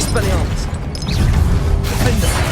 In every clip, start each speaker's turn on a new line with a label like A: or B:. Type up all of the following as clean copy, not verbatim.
A: Expelliarmus. Defender.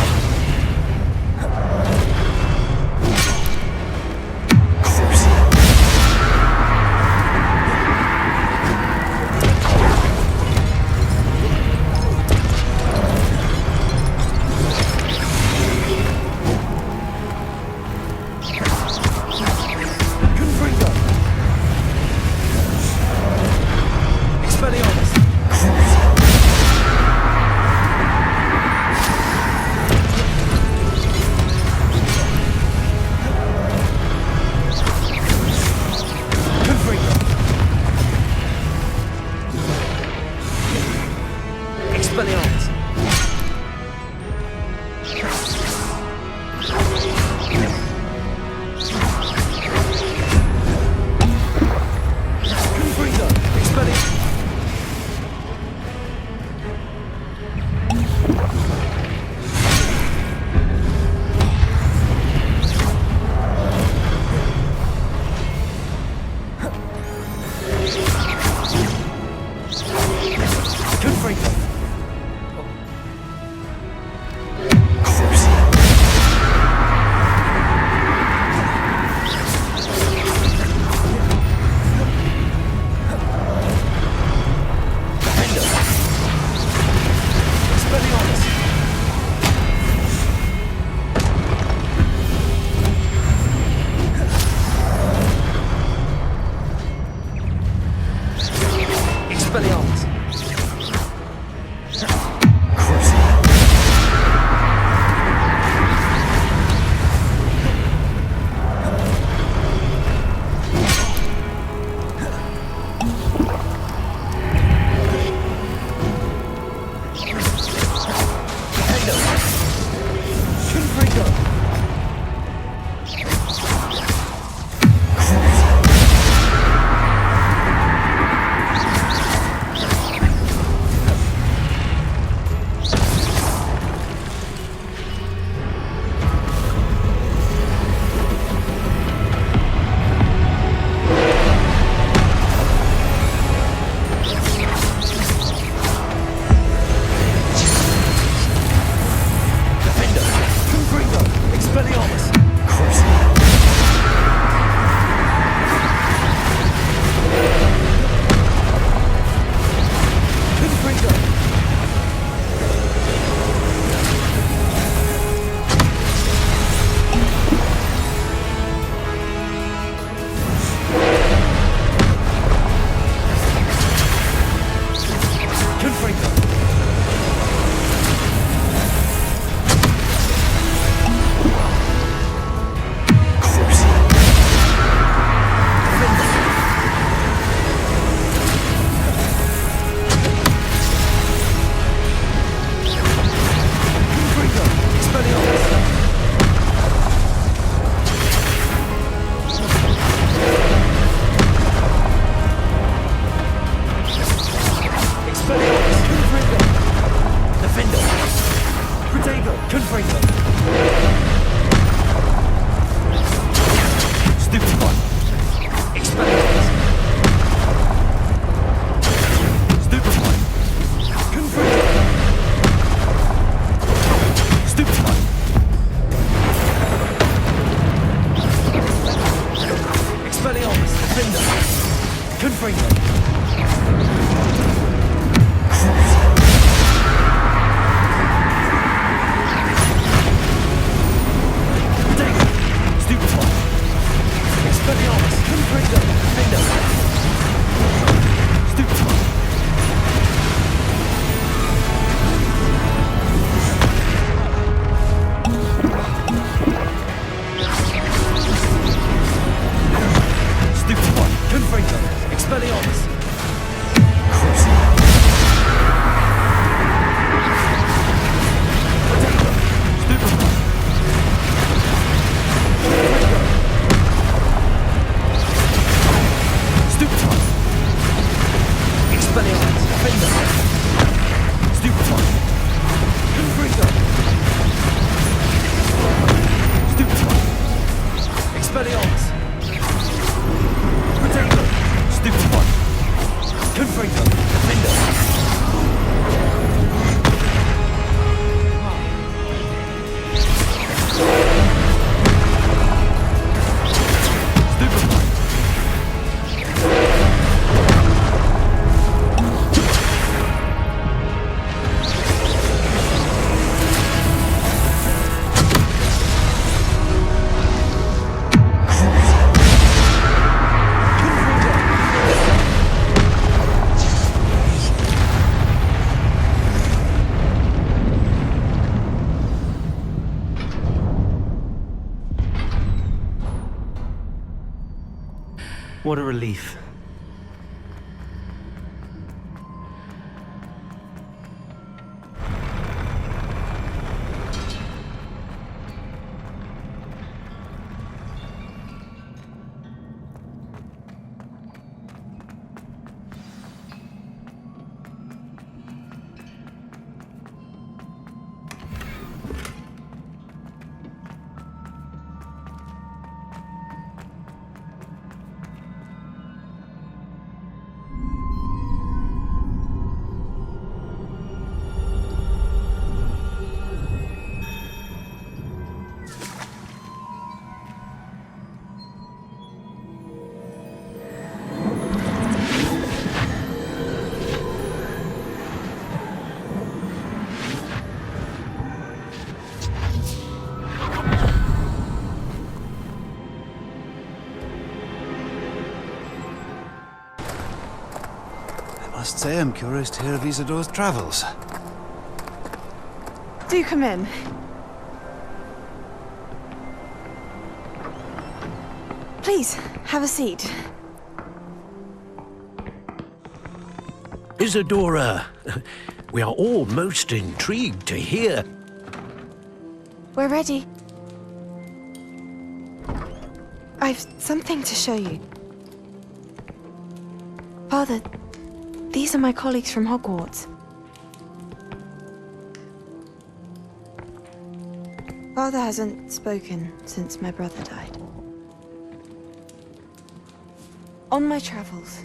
A: What a relief.
B: I must say I'm curious to hear of Isadore's travels.
C: Do come in. Please, have a seat.
D: Isadora, we are all most intrigued to hear.
C: We're ready. I've something to show you. Father, these are my colleagues from Hogwarts. Father hasn't spoken since my brother died. On my travels,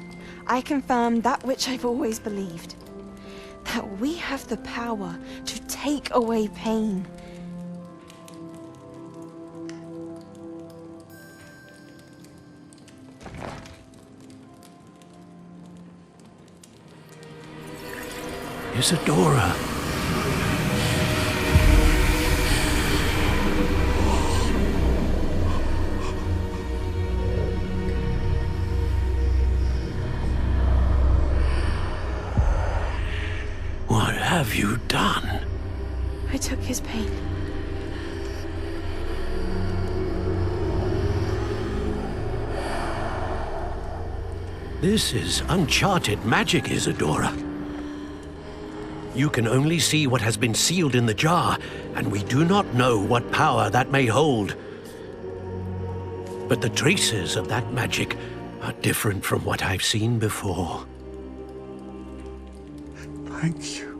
C: I confirmed that which I've always believed. That we have the power to take away pain.
D: Isadora. What have you done?
C: I took his pain.
D: This is uncharted magic, Isadora. You can only see what has been sealed in the jar, and we do not know what power that may hold. But the traces of that magic are different from what I've seen before.
B: Thank you.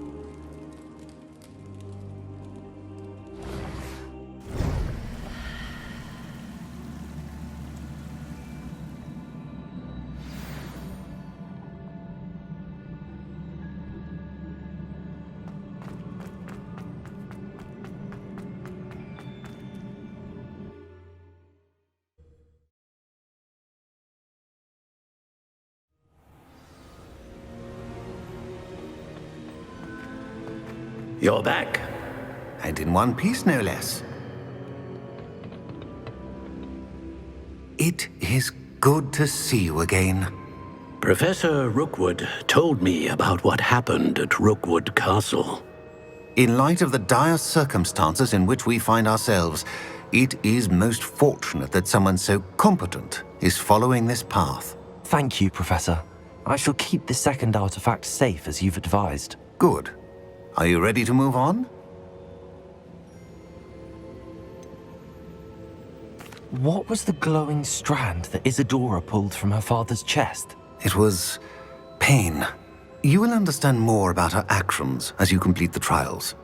D: You're back.
B: And in one piece, no less. It is good to see you again.
D: Professor Rookwood told me about what happened at Rookwood Castle.
B: In light of the dire circumstances in which we find ourselves, it is most fortunate that someone so competent is following this path.
E: Thank you, Professor. I shall keep the second artifact safe as you've advised.
B: Good. Are you ready to move on?
E: What was the glowing strand that Isadora pulled from her father's chest?
B: It was pain. You will understand more about her actions as you complete the trials.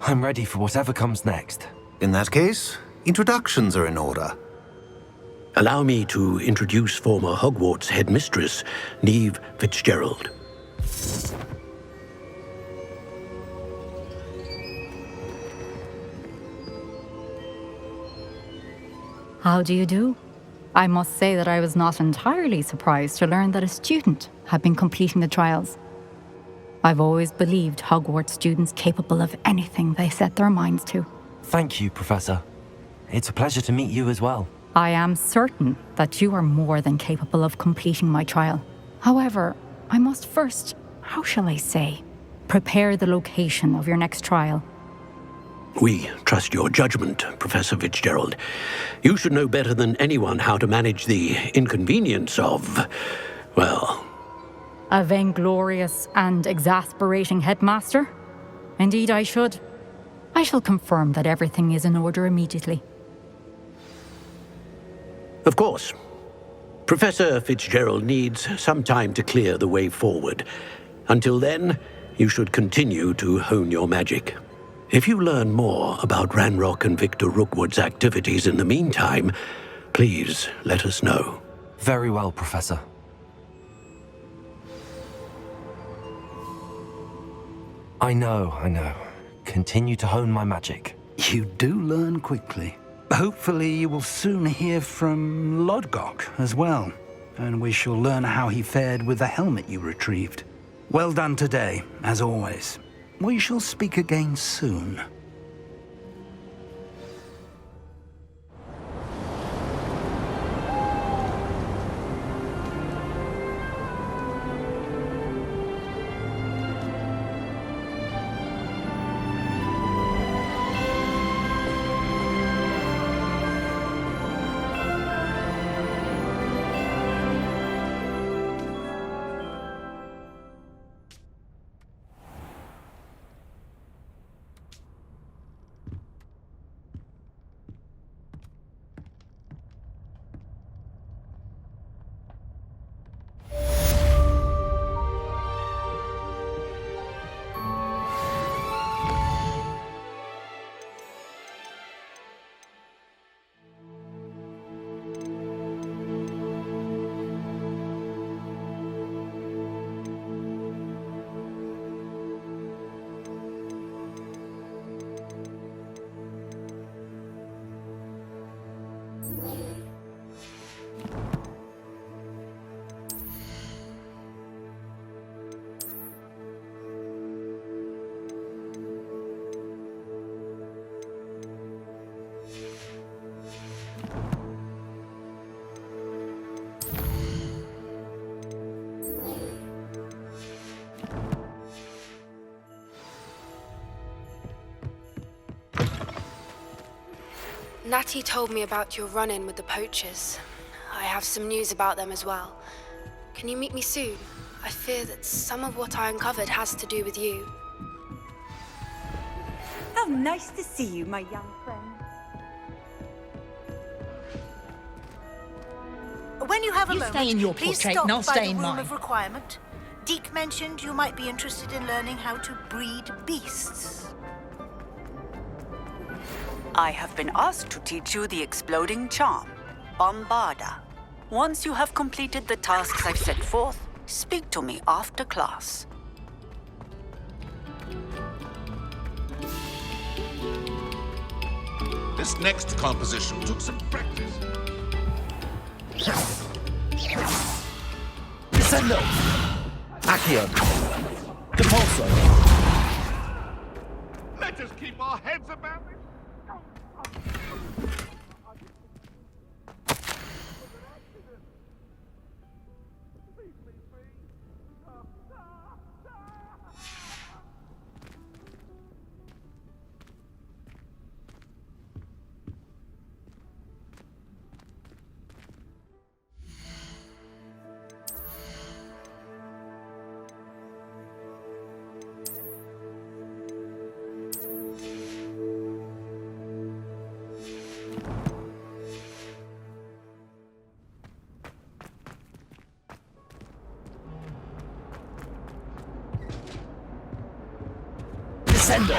E: I'm ready for whatever comes next.
B: In that case, introductions are in order.
D: Allow me to introduce former Hogwarts headmistress, Neve Fitzgerald.
F: How do you do? I must say that I was not entirely surprised to learn that a student had been completing the trials. I've always believed Hogwarts students capable of anything they set their minds to.
E: Thank you, Professor. It's a pleasure to meet you as well.
F: I am certain that you are more than capable of completing my trial. However, I must first, how shall I say, prepare the location of your next trial.
D: We trust your judgment, Professor Fitzgerald. You should know better than anyone how to manage the inconvenience of, well...
F: A vainglorious and exasperating headmaster? Indeed I should. I shall confirm that everything is in order immediately.
D: Of course. Professor Fitzgerald needs some time to clear the way forward. Until then, you should continue to hone your magic. If you learn more about Ranrock and Victor Rookwood's activities in the meantime, please let us know.
E: Very well, Professor. I know. Continue to hone my magic.
A: You do learn quickly. Hopefully you will soon hear from Lodgok as well, and we shall learn how he fared with the helmet you retrieved. Well done today, as always. We shall speak again soon.
G: Natty told me about your run-in with the poachers. I have some news about them as well. Can you meet me soon? I fear that some of what I uncovered has to do with you.
H: How nice to see you, my young friend.
I: When you have a
J: You
I: moment,
J: stay in your
I: please
J: portrait
I: stop
J: and I'll
I: by
J: stay
I: the
J: in
I: room
J: mine.
I: of requirement. Deke mentioned you might be interested in learning how to breed beasts.
K: I have been asked to teach you the exploding charm, Bombarda. Once you have completed the tasks I've set forth, speak to me after class.
L: This next composition took some practice.
A: Descendo! Accio! Depulso!
L: Let us keep our heads about it.
A: Descendo!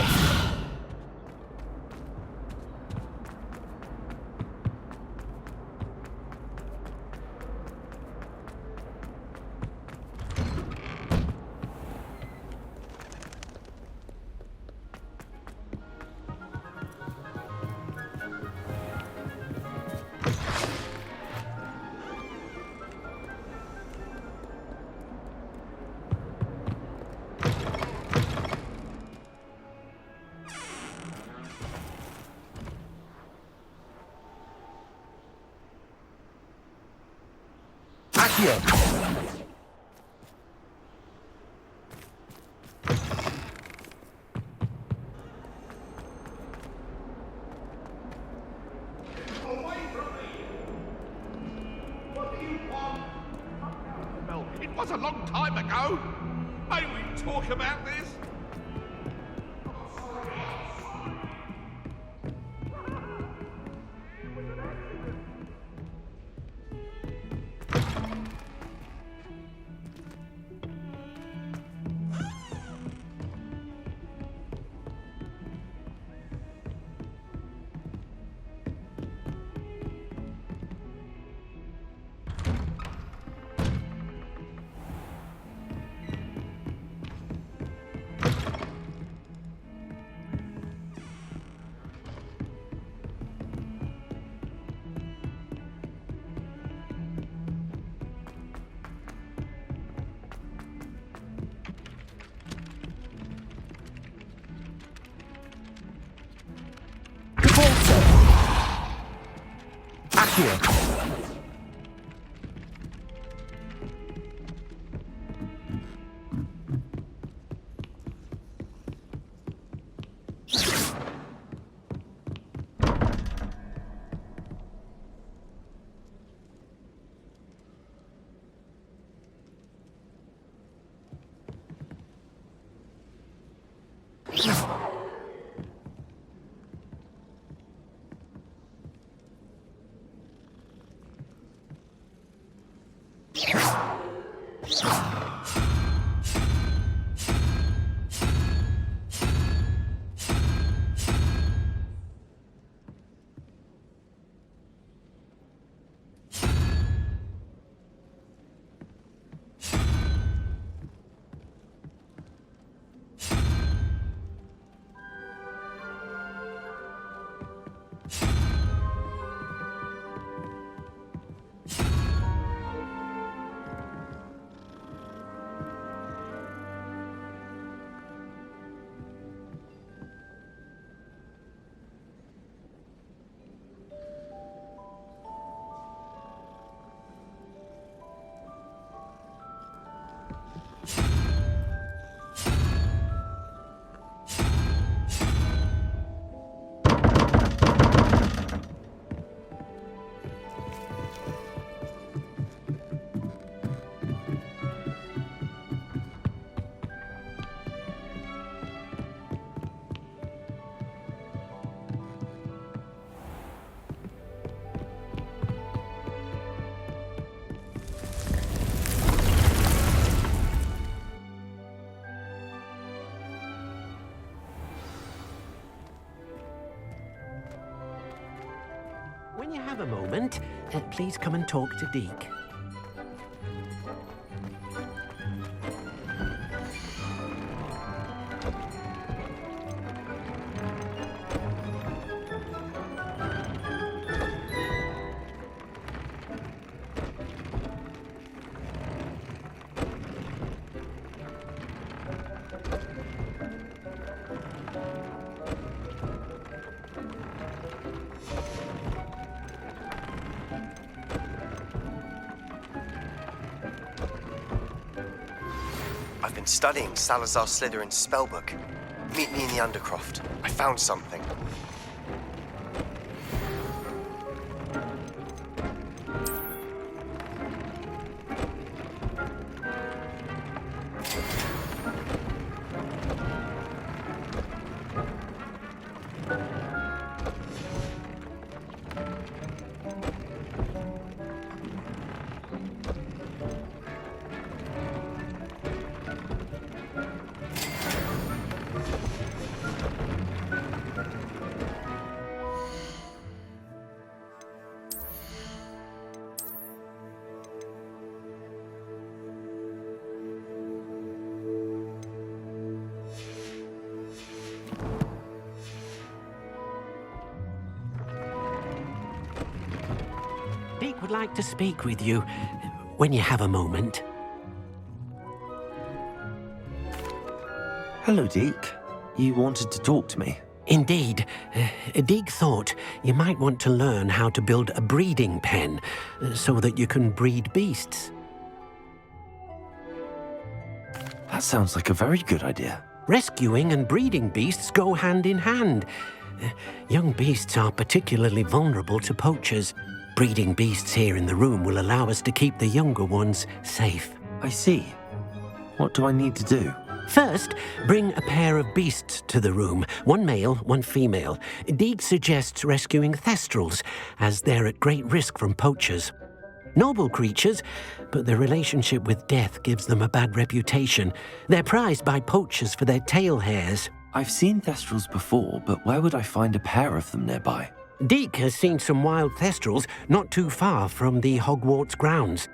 A: Accio!
L: time ago. May we talk about this?
D: When you have a moment, please come and talk to Deke.
J: I've been studying Salazar Slytherin's spellbook. Meet me in the Undercroft. I found something.
D: Deke would like to speak with you when you have a moment.
E: Hello, Deke. You wanted to talk to me?
D: Indeed. Deke thought you might want to learn how to build a breeding pen so that you can breed beasts.
E: That sounds like a very good idea.
D: Rescuing and breeding beasts go hand in hand. Young beasts are particularly vulnerable to poachers. Breeding beasts here in the room will allow us to keep the younger ones safe.
E: I see. What do I need to do?
D: First, bring a pair of beasts to the room. One male, one female. Deek suggests rescuing thestrals, as they're at great risk from poachers. Noble creatures, but their relationship with death gives them a bad reputation. They're prized by poachers for their tail hairs.
E: I've seen thestrals before, but where would I find a pair of them nearby?
D: Deek has seen some wild thestrals not too far from the Hogwarts grounds.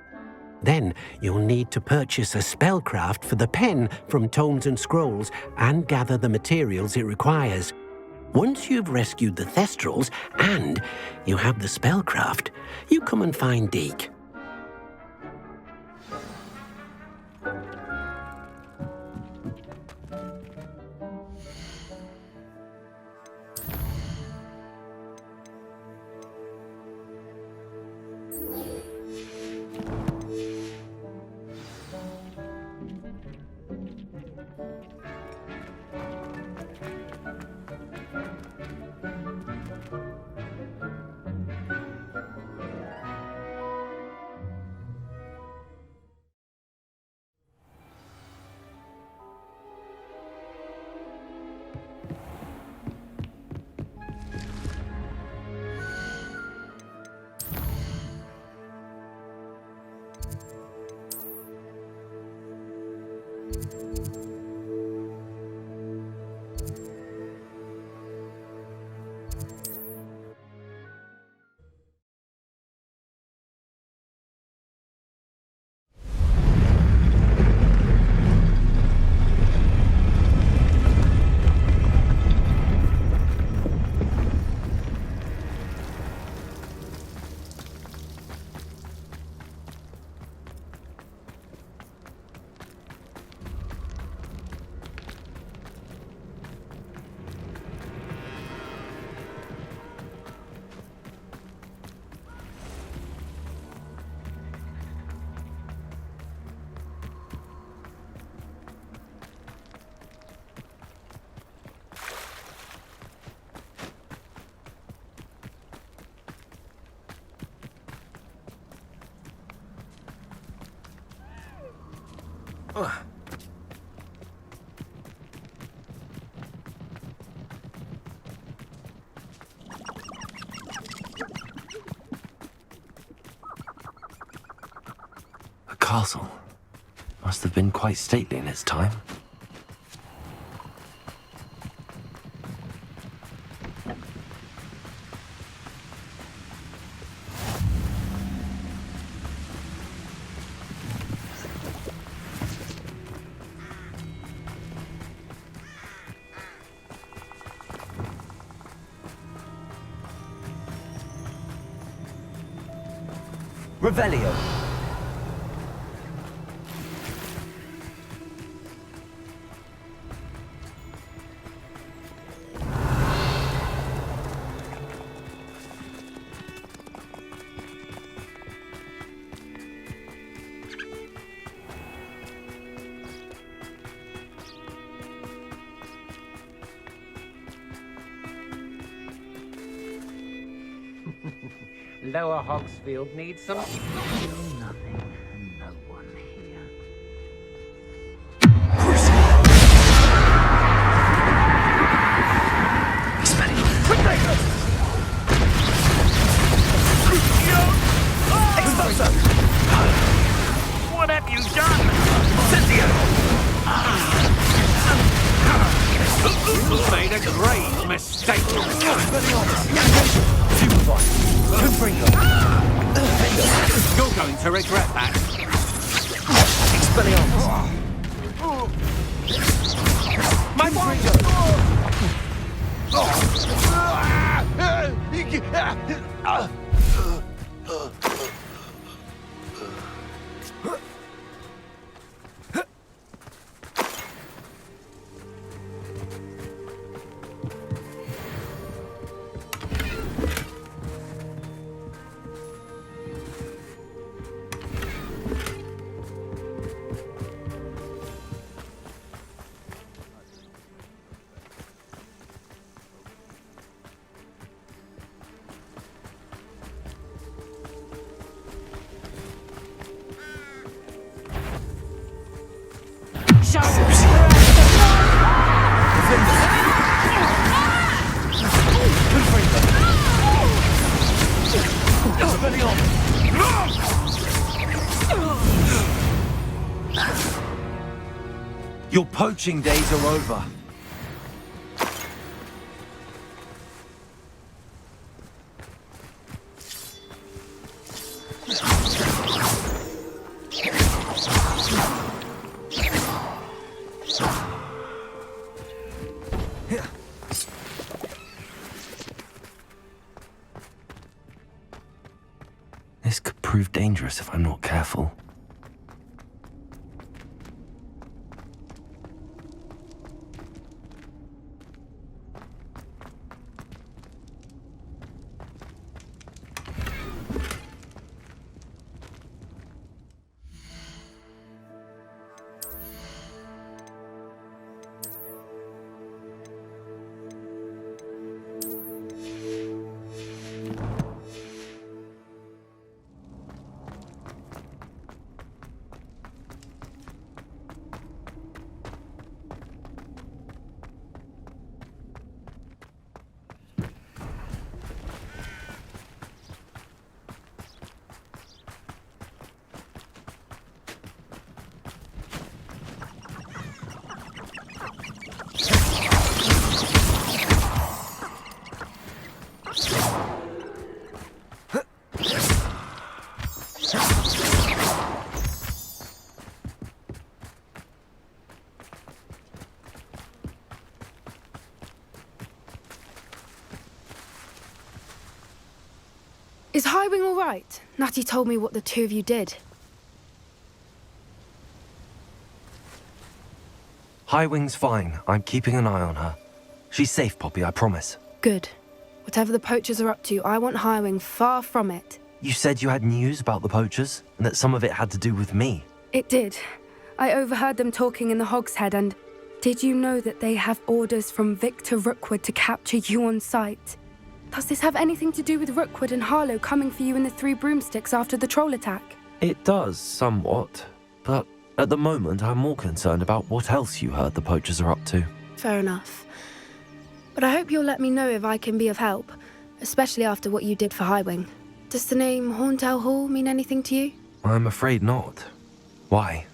D: Then you'll need to purchase a spellcraft for the pen from Tomes and Scrolls and gather the materials it requires. Once you've rescued the thestrals and you have the spellcraft, you come and find Deek.
E: A castle. Must have been quite stately in its time.
M: Revelio.
N: Lower Hogsfield needs some... Nothing and no one here.
L: What have you done? Cynthia! Made a grave mistake. You're going to regret that. My
E: Your poaching days are over. This could prove dangerous if I'm not careful.
G: Is Highwing all right? Natty told me what the two of you did.
E: Highwing's fine. I'm keeping an eye on her. She's safe, Poppy, I promise.
G: Good. Whatever the poachers are up to, I want Highwing far from it.
E: You said you had news about the poachers, and that some of it had to do with me.
G: It did. I overheard them talking in the Hogshead, and did you know that they have orders from Victor Rookwood to capture you on sight? Does this have anything to do with Rookwood and Harlow coming for you in the Three Broomsticks after the troll attack?
E: It does, somewhat. But at the moment, I'm more concerned about what else you heard the poachers are up to.
G: Fair enough. But I hope you'll let me know if I can be of help, especially after what you did for Highwing. Does the name Horntail Hall mean anything to you?
E: I'm afraid not. Why?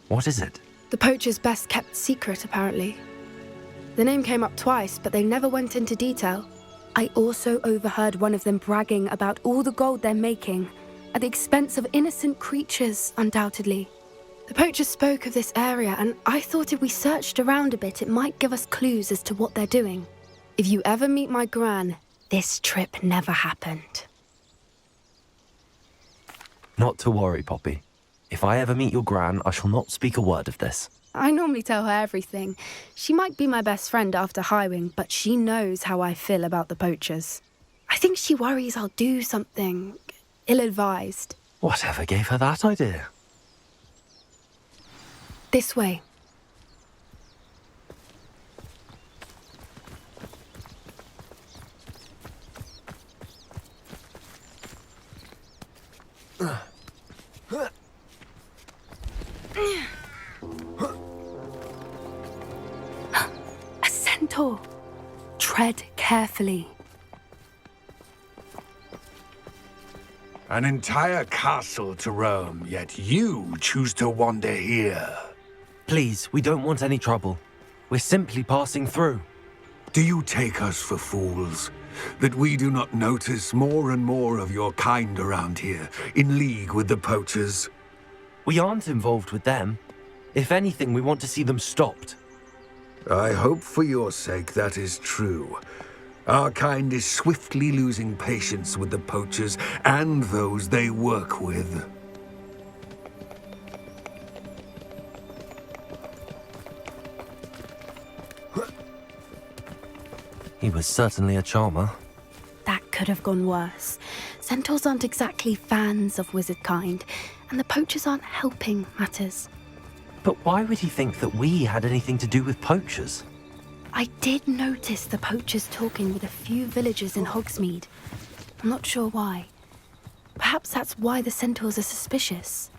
E: What is it?
G: The poachers' best kept secret, apparently. The name came up twice, but they never went into detail. I also overheard one of them bragging about all the gold they're making, at the expense of innocent creatures, undoubtedly. The poachers spoke of this area, and I thought if we searched around a bit, it might give us clues as to what they're doing. If you ever meet my gran, this trip never happened.
E: Not to worry, Poppy. If I ever meet your gran, I shall not speak a word of this.
G: I normally tell her everything. She might be my best friend after Highwing, but she knows how I feel about the poachers. I think she worries I'll do something ill-advised.
E: Whatever gave her that idea?
G: This way. A centaur. Tread carefully.
L: An entire castle to roam, yet you choose to wander here.
E: Please, we don't want any trouble. We're simply passing through.
L: Do you take us for fools? That we do not notice more and more of your kind around here, in league with the poachers?
E: We aren't involved with them. If anything, we want to see them stopped.
L: I hope for your sake that is true. Our kind is swiftly losing patience with the poachers and those they work with.
E: He was certainly a charmer.
G: That could have gone worse. Centaurs aren't exactly fans of wizard kind, and the poachers aren't helping matters.
E: But why would he think that we had anything to do with poachers?
G: I did notice the poachers talking with a few villagers in Hogsmeade. I'm not sure why. Perhaps that's why the centaurs are suspicious.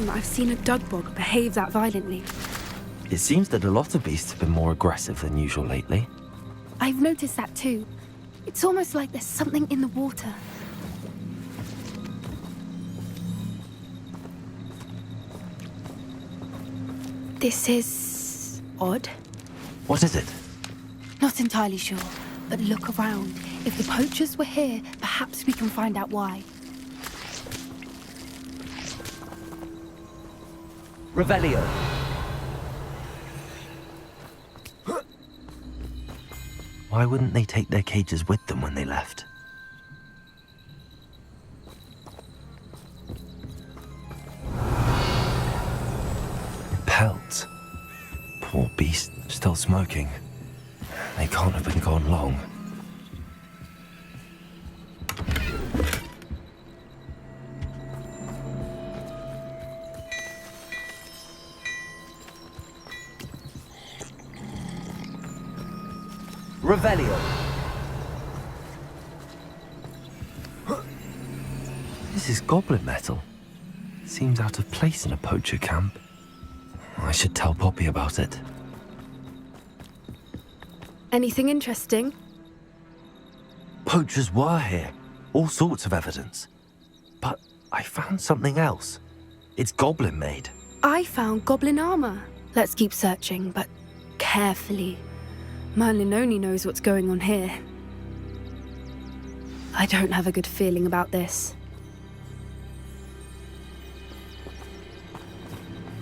G: time I've seen a dugbog behave that violently.
E: It seems that a lot of beasts have been more aggressive than usual lately.
G: I've noticed that too. It's almost like there's something in the water. This is odd.
E: What is it?
G: Not entirely sure, but look around. If the poachers were here, perhaps we can find out why.
E: Revelio. Why wouldn't they take their cages with them when they left? Pelts. Poor beast, still smoking. They can't have been gone long. Revelio. This is goblin metal. Seems out of place in a poacher camp. I should tell Poppy about it.
G: Anything interesting?
E: Poachers were here. All sorts of evidence. But I found something else. It's goblin made.
G: I found goblin armor. Let's keep searching, but carefully. Merlin only knows what's going on here. I don't have a good feeling about this.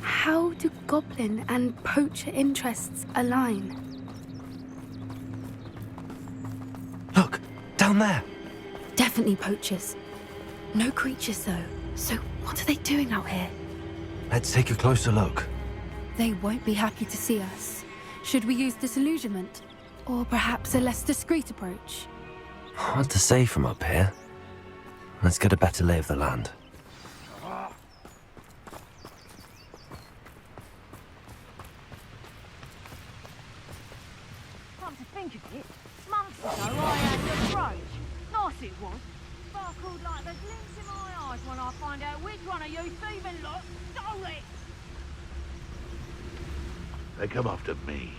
G: How do goblin and poacher interests align?
E: Look, down there.
G: Definitely poachers. No creatures though. So what are they doing out here?
E: Let's take a closer look.
G: They won't be happy to see us. Should we use disillusionment? Or perhaps a less discreet approach?
E: Hard to say from up here. Let's get a better lay of the land.
M: Come to think of it, months ago I had the brooch. Nice it was. Sparkled like the glints in my eyes when I find out which one of you thieving lot stole it.
O: They come after me.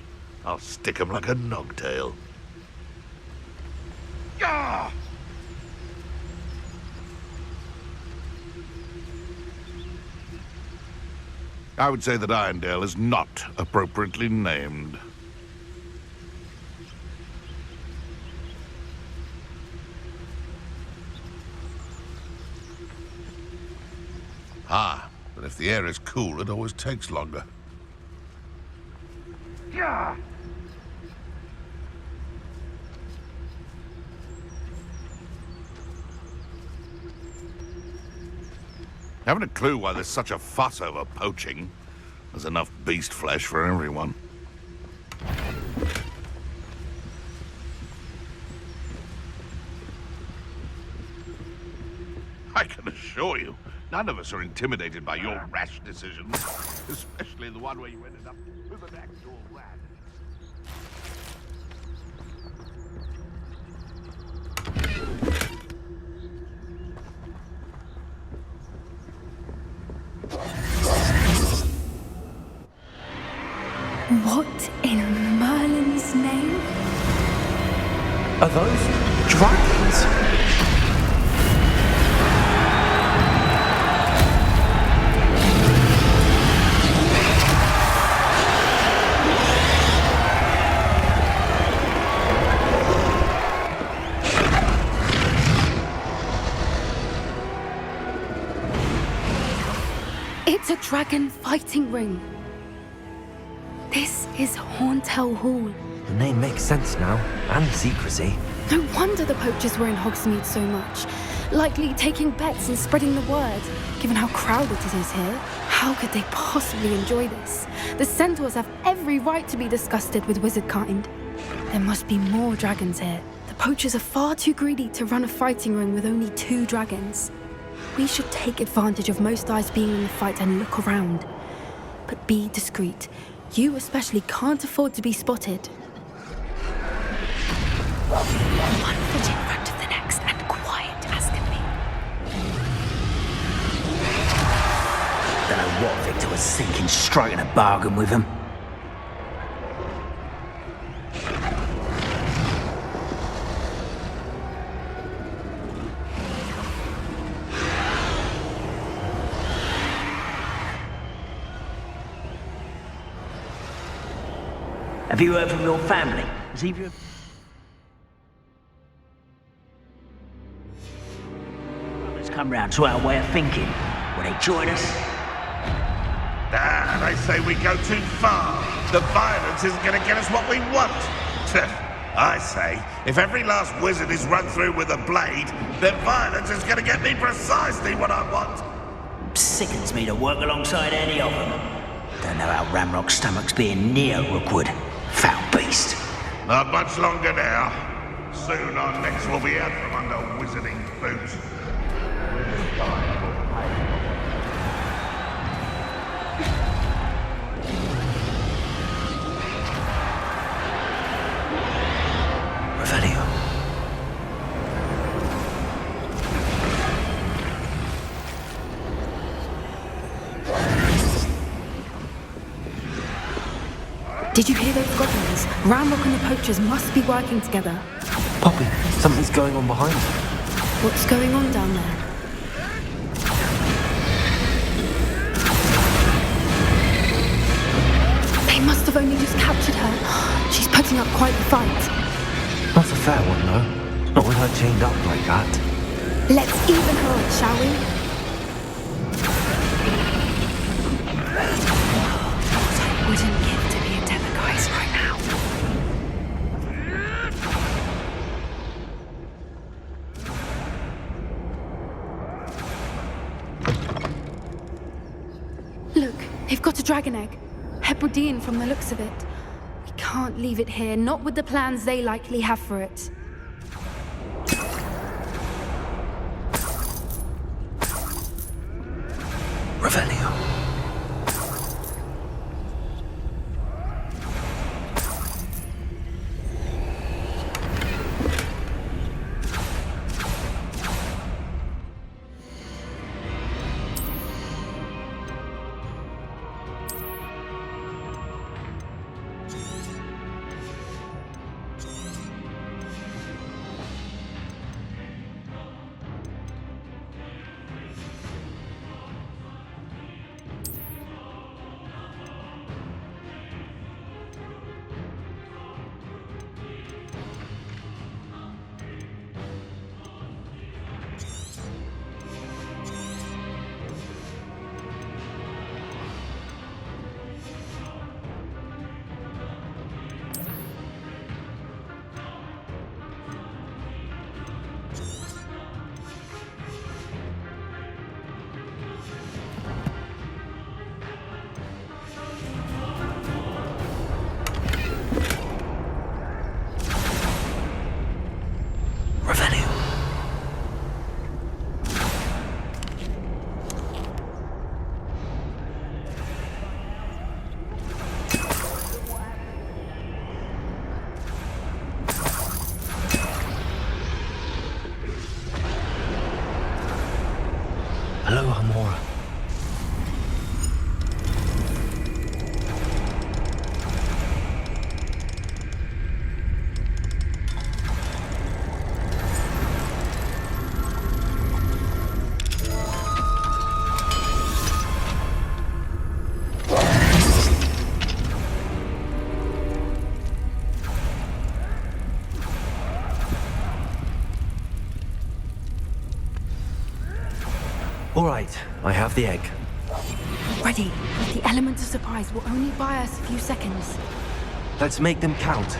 O: I'll stick 'em like a nogtail. Yah! I would say that Irondale is not appropriately named. Ah, but if the air is cool, it always takes longer. Yeah. Haven't a clue why there's such a fuss over poaching. There's enough beast flesh for everyone. I can assure you, none of us are intimidated by your rash decisions, especially the one where you ended up with an actual rat.
G: What in Merlin's name?
E: Are those dragons?
G: It's a dragon fighting ring. This is Hauntel Hall.
E: The name makes sense now, and the secrecy.
G: No wonder the poachers were in Hogsmeade so much. Likely taking bets and spreading the word. Given how crowded it is here, how could they possibly enjoy this? The centaurs have every right to be disgusted with wizard kind. There must be more dragons here. The poachers are far too greedy to run a fighting ring with only 2 dragons. We should take advantage of most eyes being in the fight and look around. But be discreet. You especially can't afford to be spotted. One foot in front of the next and quiet as can be.
D: Don't
N: what, Victor was sinking straight in a bargain with him. Have you heard from your family? Has either... Brothers come round to our way of thinking. Will they join us?
O: They say we go too far. The violence isn't going to get us what we want. I say, if every last wizard is run through with a blade, then violence is going to get me precisely what I want.
N: Sickens me to work alongside any of them. Don't know how Ramrock's stomach's being near Rookwood. Foul beast.
O: Not much longer now. Soon our necks will be out from under wizarding boots.
E: Revelio.
G: Did you hear those goblins? Ramrock and the poachers must be working together.
E: Poppy, something's going on behind you.
G: What's going on down there? They must have only just captured her. She's putting up quite the fight.
E: Not a fair one, though. Not with her chained up like that.
G: Let's even her up, shall we? What I wouldn't give to be a Demogorgon right now. Look, they've got a dragon egg. Hebridean from the looks of it. We can't leave it here, not with the plans they likely have for it.
E: Revelio. Hello, Amora. All right, I have the egg.
G: Ready. The element of surprise will only buy us a few seconds.
E: Let's make them count.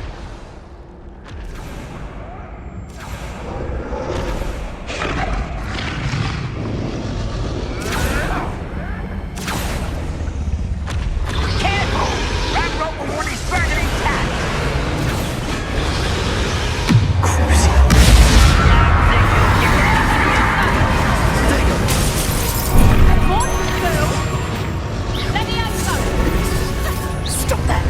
M: Stop that!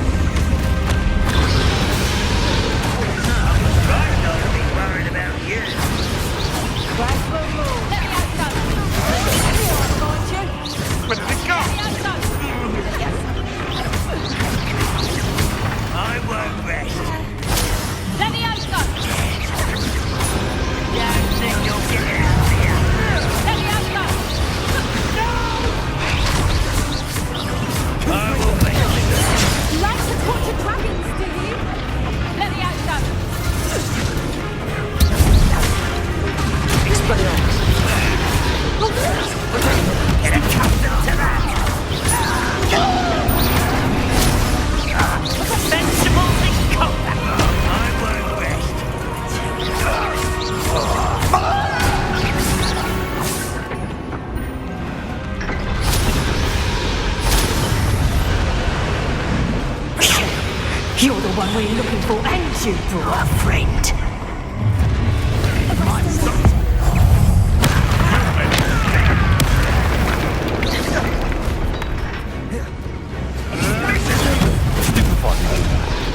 M: been looking for, and you brought a friend.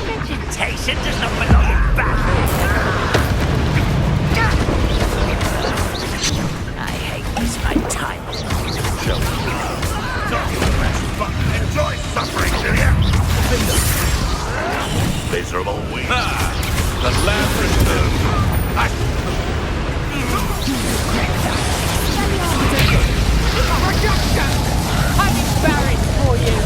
N: Vegetation does not belong in battle. I hate this my time.
O: Not your best, but enjoy suffering, do you? Miserable weed. The lamp returned.
M: I'm embarrassed for you.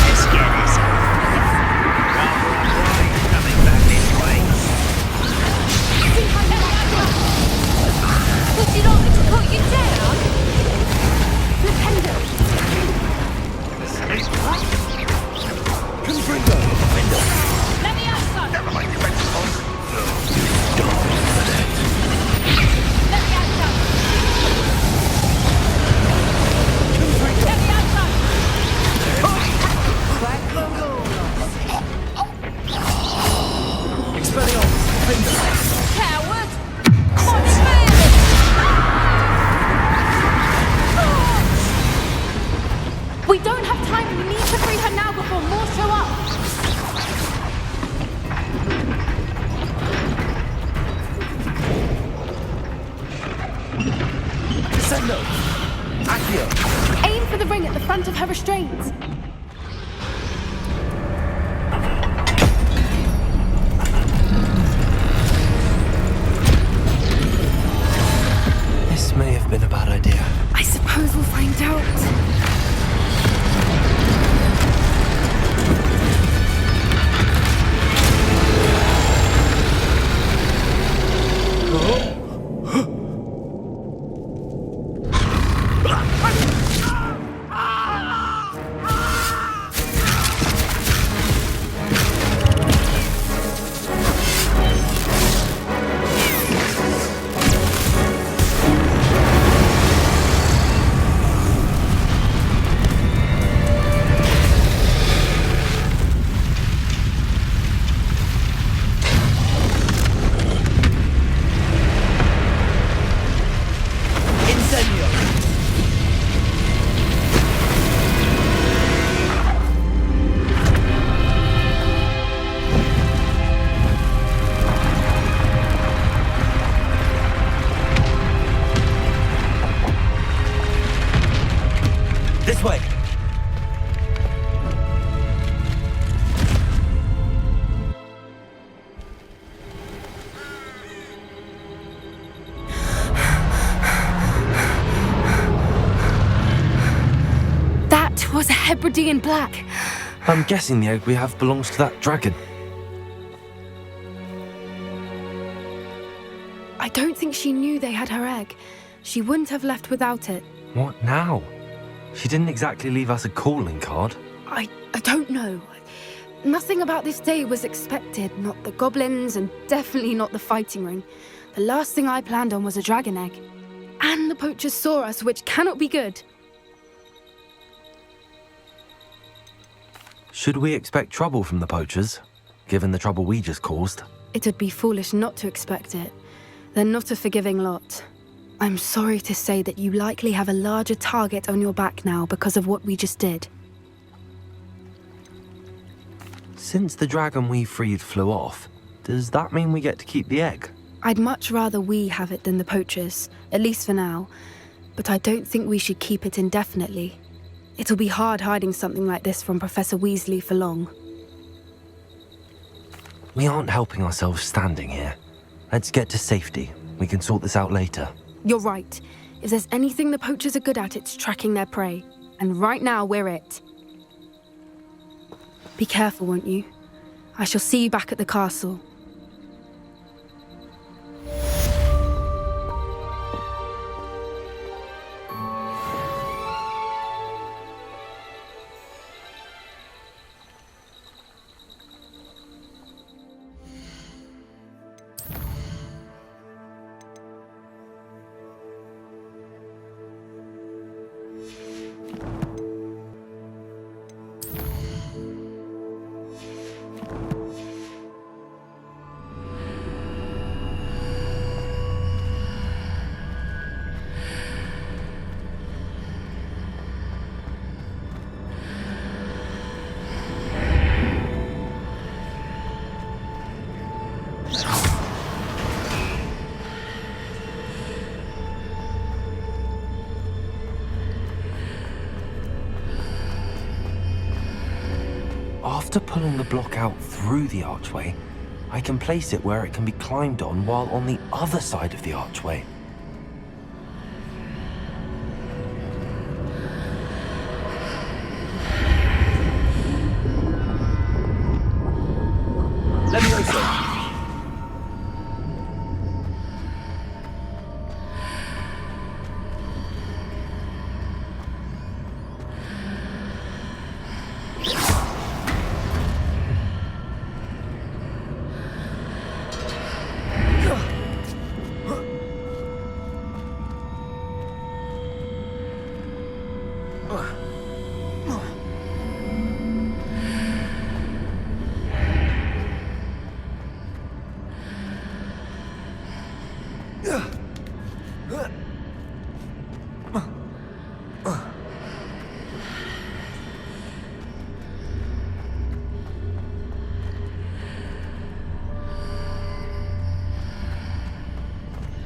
N: Let's get this coming back this way.
M: Would you like me to put you down? Nintendo. Let me out, son.
O: Never mind your vegetables.
M: Let me out, son. Let me out, son. Coward! My family! We don't have time. We need to free her now before more show up. Aim for the ring at the front of her restraints.
E: This may have been a bad idea.
G: I suppose we'll find out.
E: This way.
G: That was a Hebridean black.
E: I'm guessing the egg we have belongs to that dragon.
G: I don't think she knew they had her egg. She wouldn't have left without it.
E: What now? She didn't exactly leave us a calling card.
G: I don't know. Nothing about this day was expected. Not the goblins, and definitely not the fighting ring. The last thing I planned on was a dragon egg. And the poachers saw us, which cannot be good.
E: Should we expect trouble from the poachers, given the trouble we just caused?
G: It would be foolish not to expect it. They're not a forgiving lot. I'm sorry to say that you likely have a larger target on your back now because of what we just did.
E: Since the dragon we freed flew off, does that mean we get to keep the egg?
G: I'd much rather we have it than the poachers, at least for now. But I don't think we should keep it indefinitely. It'll be hard hiding something like this from Professor Weasley for long.
E: We aren't helping ourselves standing here. Let's get to safety. We can sort this out later.
G: You're right. If there's anything the poachers are good at, it's tracking their prey. And right now, we're it. Be careful, won't you? I shall see you back at the castle.
E: After pulling the block out through the archway, I can place it where it can be climbed on while on the other side of the archway.
N: Levioso!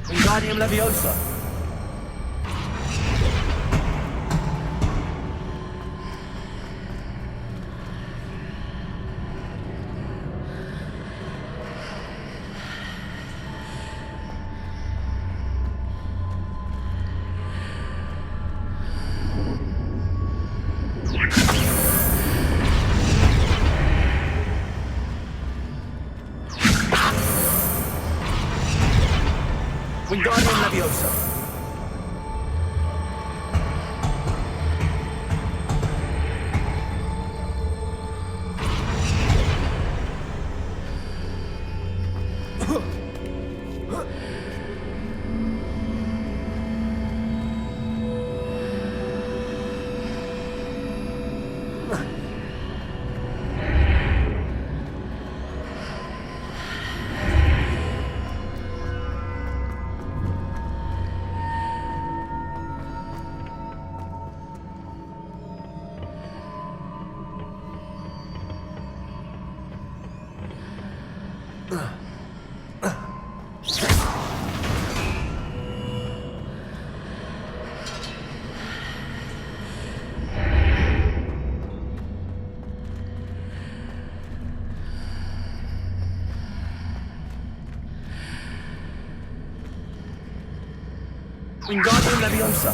N: Wingardium Leviosa! Wingardium Leviosa! Wingardium Leviosa!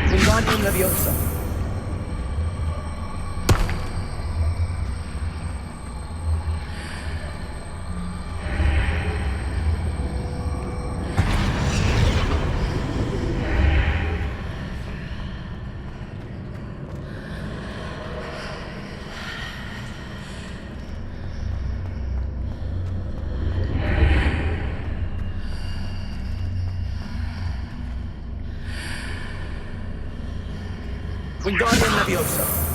N: Wingardium Leviosa! Wingardium Leviosa!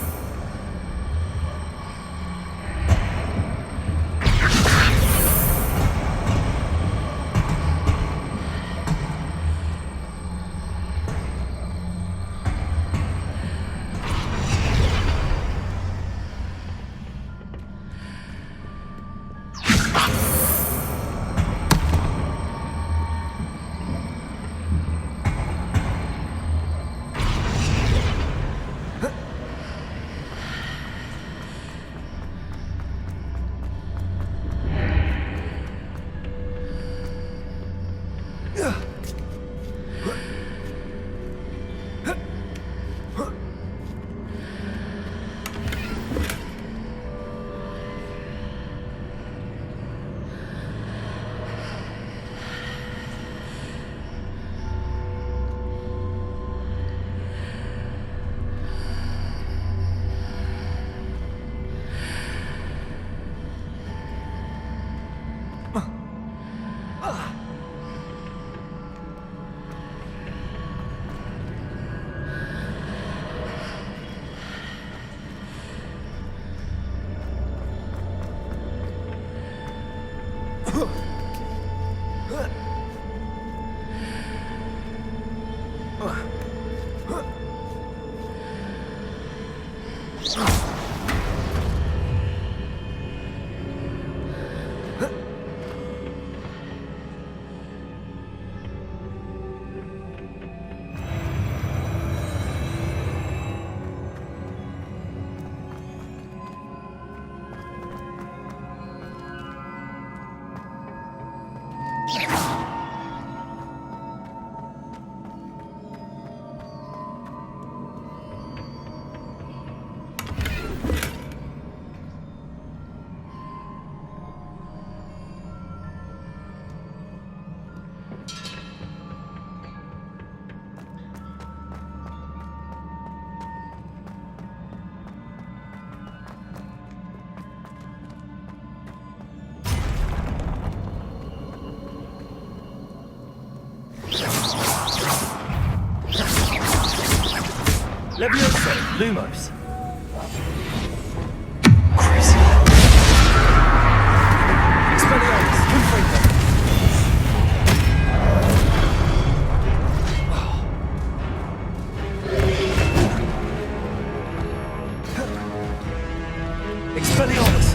E: Levioso, Lumos. Expelliarmus, Confringo. Expelliarmus.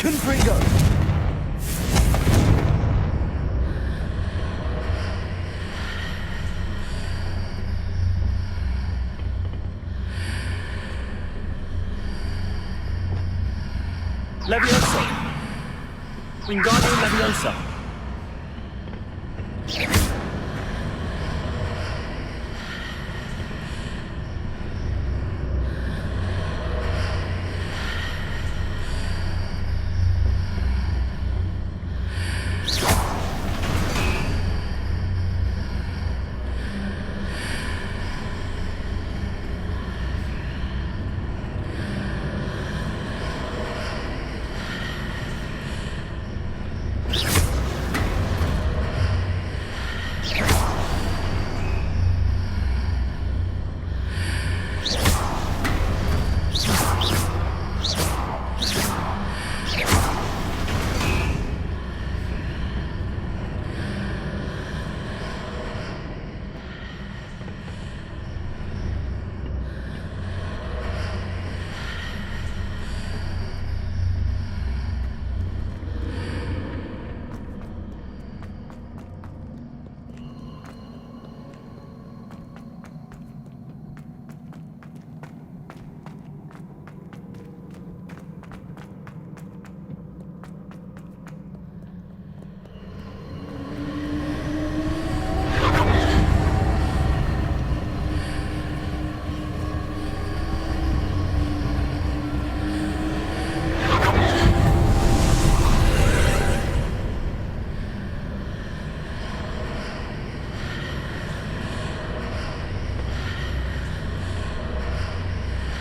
E: Confringo! Leviosa! Wingardium Leviosa!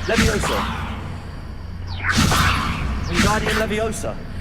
E: Leviosa! Wingardium Leviosa!